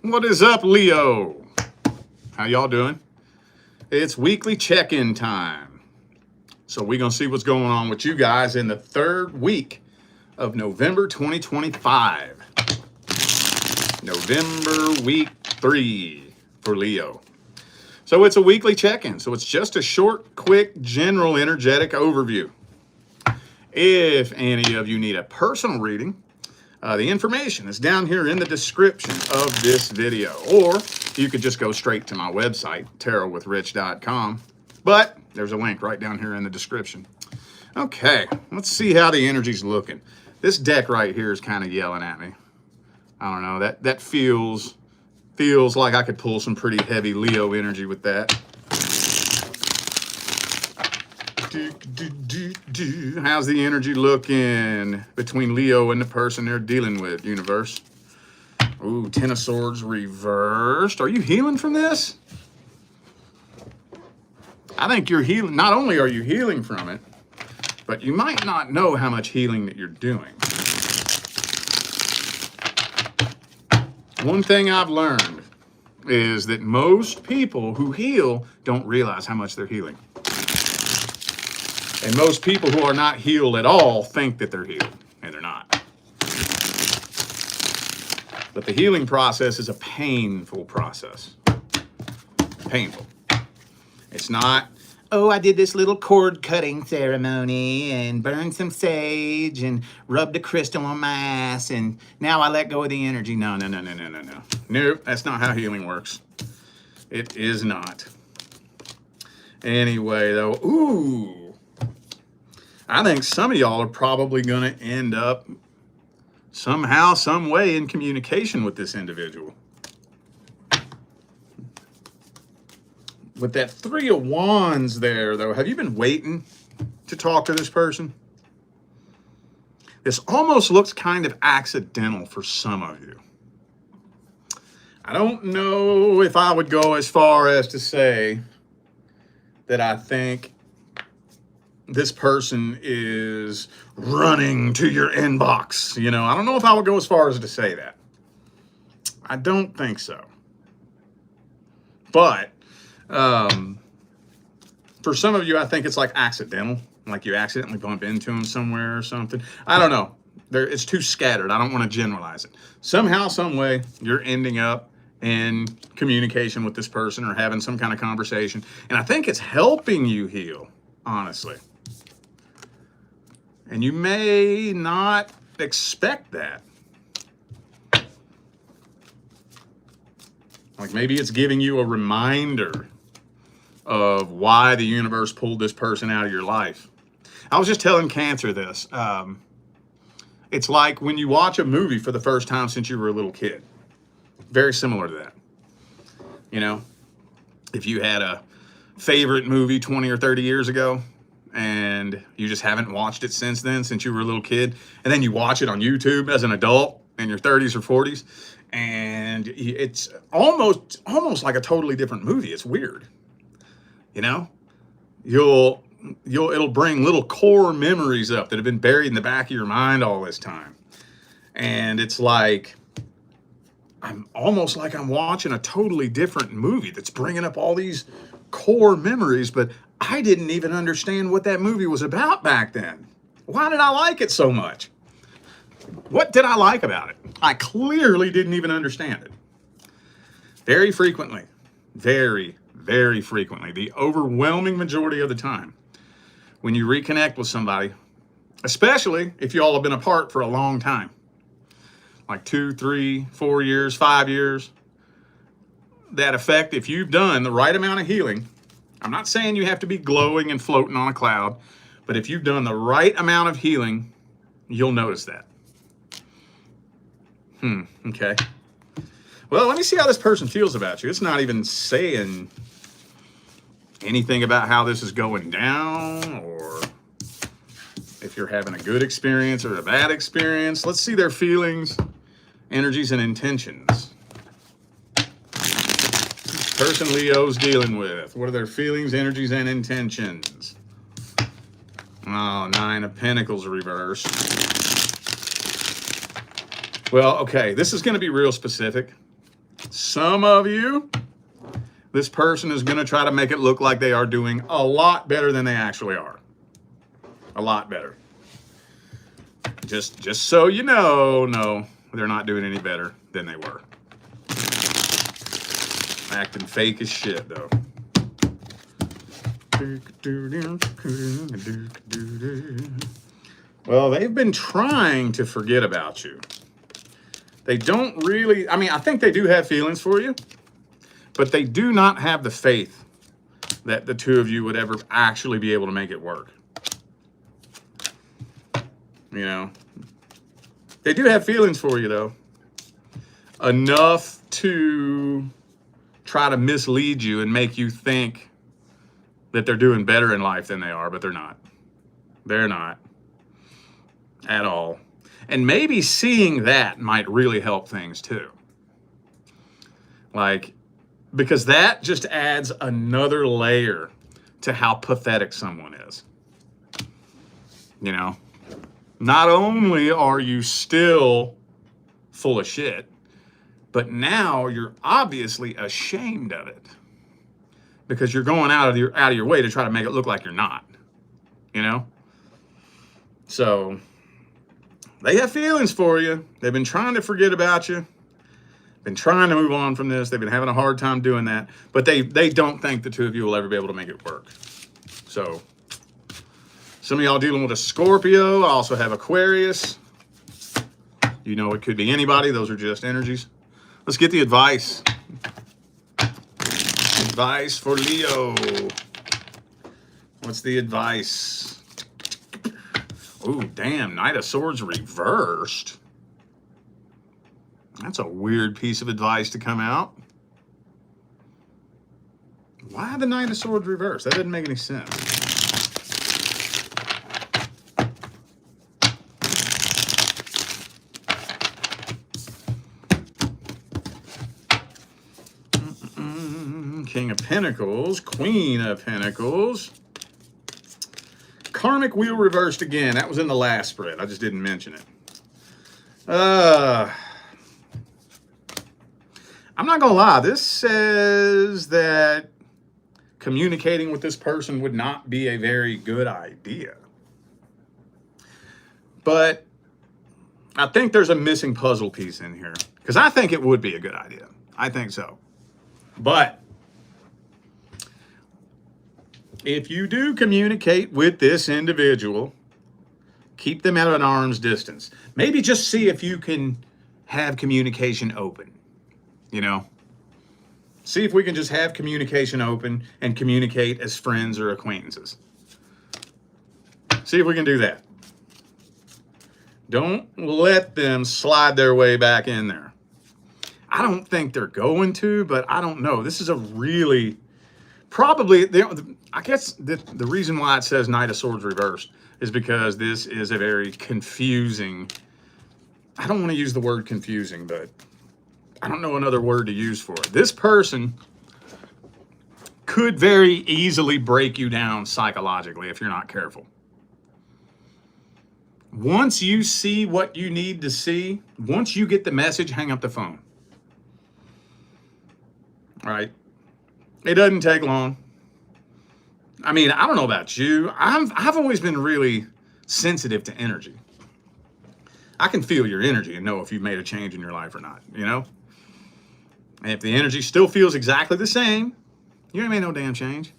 What is up, Leo? How y'all doing? It's weekly check-in time. So we're going to see what's going on with you guys in the third week of November 2025. November week 3 for Leo. So it's a weekly check-in. So it's just a short, quick, general, energetic overview. If any of you need a personal reading, the information is down here in the description of this video, or you could just go straight to my website, tarotwithrich.com, but there's a link right down here in the description. Okay, let's see how the energy's looking. This deck right here is kind of yelling at me. I don't know, that feels like I could pull some pretty heavy Leo energy with that. How's the energy looking between Leo and the person they're dealing with, universe? Ooh, Ten of Swords reversed. Are you healing from this? I think you're healing. Not only are you healing from it, but you might not know how much healing that you're doing. One thing I've learned is that most people who heal don't realize how much they're healing. And most people who are not healed at all think that they're healed, and they're not. But the healing process is a painful process. Painful. It's not, oh, I did this little cord cutting ceremony and burned some sage and rubbed a crystal on my ass and now I let go of the energy. No. Nope, that's not how healing works. It is not. Anyway, though, ooh. I think some of y'all are probably going to end up somehow, some way in communication with this individual. With that Three of Wands there, though, have you been waiting to talk to this person? This almost looks kind of accidental for some of you. I don't know if I would go as far as to say that I think this person is running to your inbox. You know, I don't know if I would go as far as to say that. I don't think so. But for some of you, I think it's like accidental. Like you accidentally bump into them somewhere or something. I don't know. It's too scattered. I don't want to generalize it. Somehow, some way, you're ending up in communication with this person or having some kind of conversation. And I think it's helping you heal, honestly. And you may not expect that. Like maybe it's giving you a reminder of why the universe pulled this person out of your life. I was just telling Cancer this. It's like when you watch a movie for the first time since you were a little kid. Very similar to that. You know, if you had a favorite movie 20 or 30 years ago, and you just haven't watched it since then, since you were a little kid, and then you watch it on YouTube as an adult in your 30s or 40s, and it's almost like a totally different movie. It's weird, you know. It'll bring little core memories up that have been buried in the back of your mind all this time, and it's like I'm watching a totally different movie that's bringing up all these core memories, but I didn't even understand what that movie was about back then. Why did I like it so much? What did I like about it? I clearly didn't even understand it. Very frequently, very, very frequently, the overwhelming majority of the time, when you reconnect with somebody, especially if you all have been apart for a long time, like 2, 3, 4 years, 5 years, that effect, if you've done the right amount of healing, I'm not saying you have to be glowing and floating on a cloud, but if you've done the right amount of healing, you'll notice that. Okay. Well, let me see how this person feels about you. It's not even saying anything about how this is going down or if you're having a good experience or a bad experience. Let's see their feelings, energies, and intentions. Person Leo's dealing with. What are their feelings, energies, and intentions? Oh, 9 of Pentacles reversed. Well, okay, this is going to be real specific. Some of you, this person is going to try to make it look like they are doing a lot better than they actually are. A lot better. Just so you know, no, they're not doing any better than they were. Acting fake as shit, though. Well, they've been trying to forget about you. They don't really, I mean, I think they do have feelings for you, but they do not have the faith that the two of you would ever actually be able to make it work. You know, they do have feelings for you, though. Enough to try to mislead you and make you think that they're doing better in life than they are, but they're not. They're not at all. And maybe seeing that might really help things too. Like, because that just adds another layer to how pathetic someone is. You know, not only are you still full of shit, but now you're obviously ashamed of it because you're going out of your way to try to make it look like you're not, you know? So they have feelings for you. They've been trying to forget about you, been trying to move on from this. They've been having a hard time doing that, but they don't think the two of you will ever be able to make it work. So some of y'all dealing with a Scorpio. I also have Aquarius. You know, it could be anybody. Those are just energies. Let's get the advice. Advice for Leo. What's the advice? Ooh, damn, Knight of Swords reversed. That's a weird piece of advice to come out. Why the Knight of Swords reversed? That didn't make any sense. King of Pentacles, Queen of Pentacles. Karmic Wheel reversed again. That was in the last spread. I just didn't mention it. I'm not going to lie. This says that communicating with this person would not be a very good idea. But I think there's a missing puzzle piece in here. Because I think it would be a good idea. I think so. But if you do communicate with this individual, keep them at an arm's distance. Maybe just see if you can have communication open, you know? See if we can just have communication open and communicate as friends or acquaintances. See if we can do that. Don't let them slide their way back in there. I don't think they're going to, but I don't know. This is a really, probably, I guess the reason why it says Knight of Swords reversed is because this is a very confusing, I don't want to use the word confusing, but I don't know another word to use for it. This person could very easily break you down psychologically if you're not careful. Once you see what you need to see, once you get the message, hang up the phone. All right? It doesn't take long. I mean, I don't know about you. I've always been really sensitive to energy. I can feel your energy and know if you've made a change in your life or not, you know? And if the energy still feels exactly the same, you ain't made no damn change.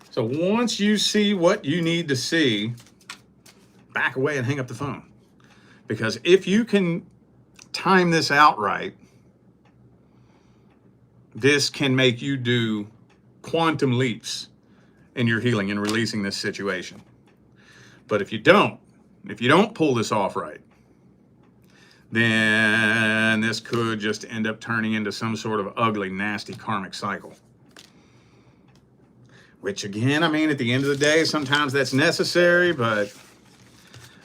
So once you see what you need to see, back away and hang up the phone. Because if you can time this out right, this can make you do quantum leaps in your healing and releasing this situation. But if you don't pull this off right, then this could just end up turning into some sort of ugly, nasty karmic cycle. Which again, I mean, at the end of the day, sometimes that's necessary, but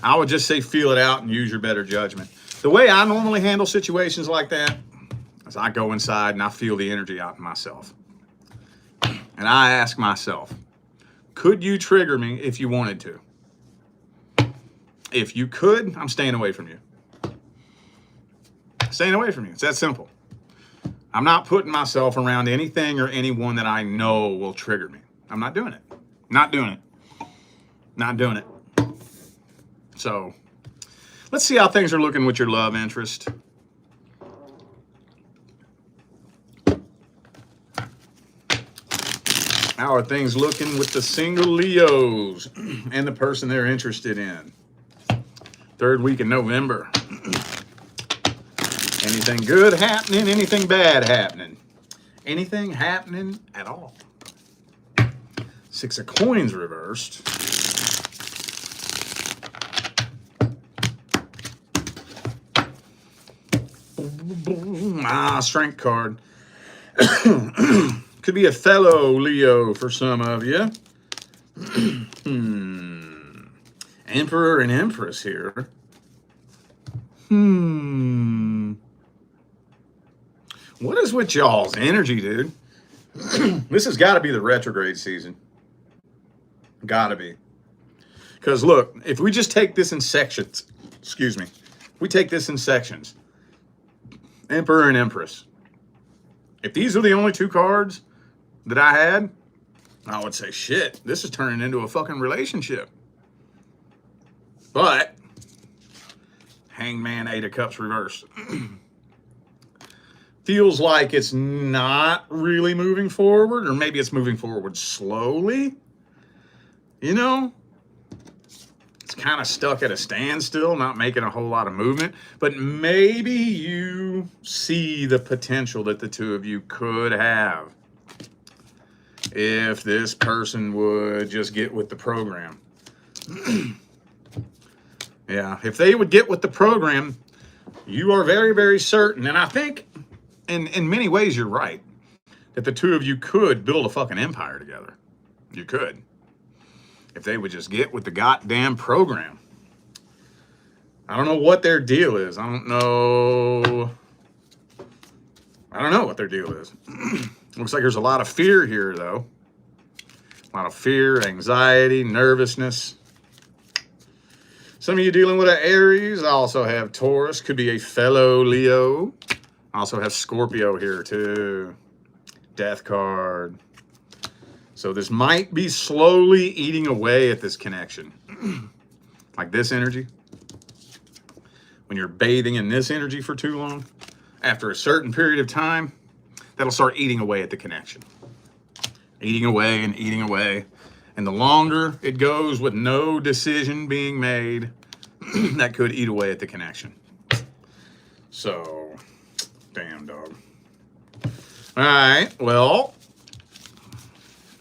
I would just say feel it out and use your better judgment. The way I normally handle situations like that is I go inside and I feel the energy out in myself. And I ask myself, could you trigger me if you wanted to? If you could, I'm staying away from you. Staying away from you. It's that simple. I'm not putting myself around anything or anyone that I know will trigger me. I'm not doing it. Not doing it. Not doing it. So let's see how things are looking with your love interest. How are things looking with the single Leos and the person they're interested in? Third week in November. Anything good happening? Anything bad happening? Anything happening at all? Six of Coins reversed. Strength card. Could be a fellow Leo for some of you. Emperor and Empress here. What is with y'all's energy, dude? This has got to be the retrograde season. Got to be. Because look, if we just take this in sections, excuse me, we take this in sections. Emperor and Empress. If these are the only two cards that I had, I would say, shit, this is turning into a fucking relationship. But, Hangman, Eight of Cups reversed. Feels like it's not really moving forward, or maybe it's moving forward slowly. You know? It's kind of stuck at a standstill, not making a whole lot of movement. But maybe you see the potential that the two of you could have if this person would just get with the program. Yeah, if they would get with the program, you are very, very certain, and I think in many ways you're right, that the two of you could build a fucking empire together. You could. If they would just get with the goddamn program. I don't know what their deal is. I don't know what their deal is. Looks like there's a lot of fear here, though. A lot of fear, anxiety, nervousness. Some of you dealing with an Aries. I also have Taurus. Could be a fellow Leo. I also have Scorpio here, too. Death card. So this might be slowly eating away at this connection. Like this energy. When you're bathing in this energy for too long, after a certain period of time, that'll start eating away at the connection. Eating away and eating away. And the longer it goes with no decision being made, that could eat away at the connection. So, damn dog. All right, well,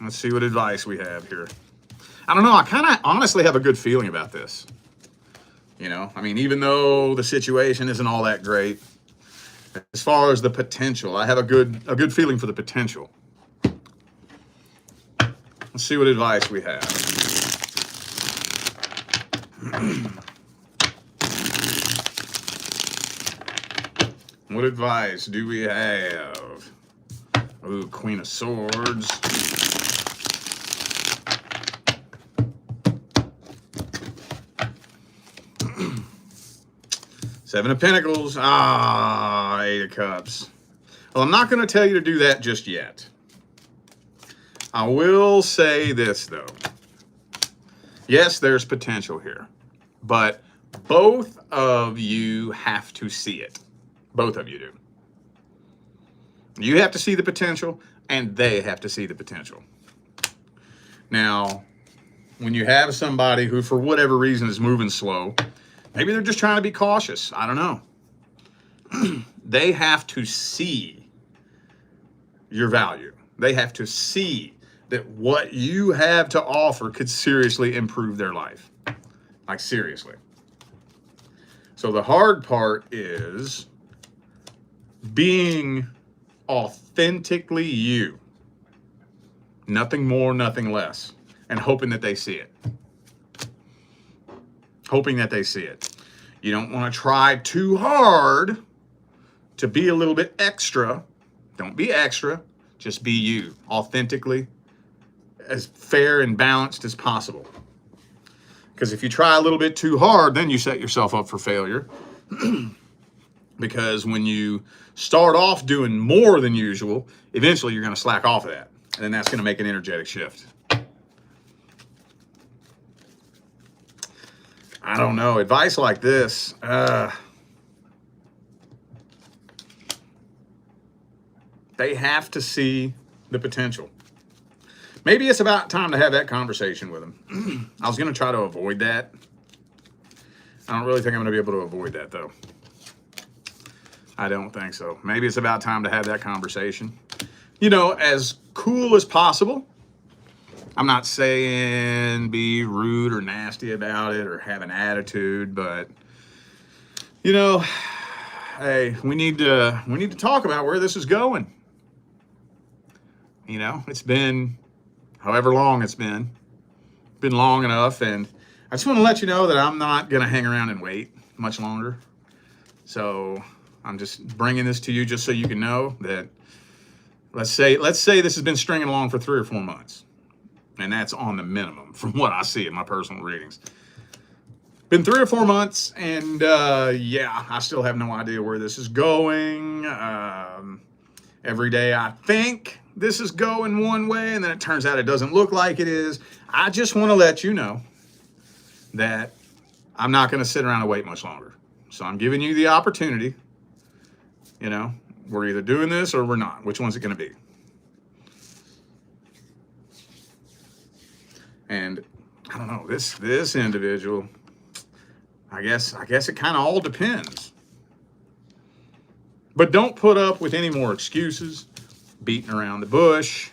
let's see what advice we have here. I don't know. I kind of honestly have a good feeling about this. You know, I mean, even though the situation isn't all that great, as far as the potential, I have a good feeling for the potential. Let's see what advice we have. What advice do we have? Ooh, Queen of Swords. Seven of Pentacles. Eight of Cups. Well, I'm not going to tell you to do that just yet. I will say this, though. Yes, there's potential here. But both of you have to see it. Both of you do. You have to see the potential, and they have to see the potential. Now, when you have somebody who, for whatever reason, is moving slow, maybe they're just trying to be cautious. I don't know. They have to see your value. They have to see that what you have to offer could seriously improve their life. Like, seriously. So the hard part is being authentically you. Nothing more, nothing less. And hoping that they see it. Hoping that they see it. You don't want to try too hard to be a little bit extra. Don't be extra. Just be you. Authentically. As fair and balanced as possible. Because if you try a little bit too hard, then you set yourself up for failure. Because when you start off doing more than usual, eventually you're going to slack off of that. And then that's going to make an energetic shift. I don't know. Advice like this, they have to see the potential. Maybe it's about time to have that conversation with them. I was going to try to avoid that. I don't really think I'm going to be able to avoid that, though. I don't think so. Maybe it's about time to have that conversation. You know, as cool as possible. I'm not saying be rude or nasty about it or have an attitude, but, you know, hey, we need to talk about where this is going. You know, it's been however long it's been long enough, and I just want to let you know that I'm not going to hang around and wait much longer. So I'm just bringing this to you just so you can know that, let's say this has been stringing along for 3 or 4 months. And that's on the minimum from what I see in my personal readings. Been 3 or 4 months, and yeah, I still have no idea where this is going. Every day I think this is going one way, and then it turns out it doesn't look like it is. I just want to let you know that I'm not going to sit around and wait much longer. So I'm giving you the opportunity. You know, we're either doing this or we're not. Which one's it going to be? And I don't know, this individual, I guess it kind of all depends. But don't put up with any more excuses, beating around the bush.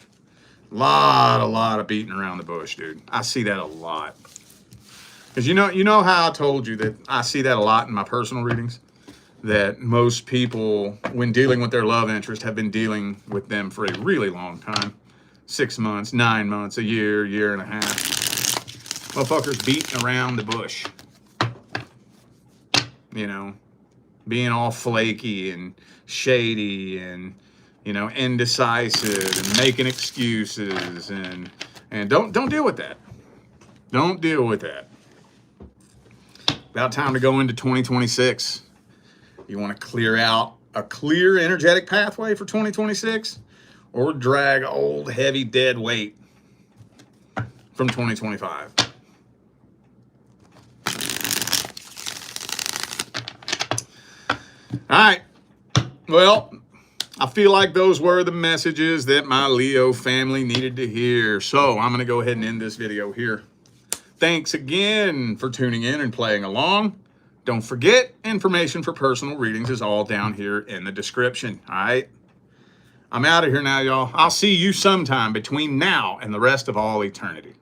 A lot of beating around the bush, dude. I see that a lot. Because you know how I told you that I see that a lot in my personal readings? That most people, when dealing with their love interest, have been dealing with them for a really long time. 6 months, 9 months, a year and a half. Motherfuckers beating around the bush. You know, being all flaky and shady and, you know, indecisive and making excuses and don't deal with that. Don't deal with that. About time to go into 2026. You want to clear out a clear energetic pathway for 2026? Or drag old, heavy, dead weight from 2025. All right. Well, I feel like those were the messages that my Leo family needed to hear. So I'm going to go ahead and end this video here. Thanks again for tuning in and playing along. Don't forget, information for personal readings is all down here in the description. All right. I'm out of here now, y'all. I'll see you sometime between now and the rest of all eternity.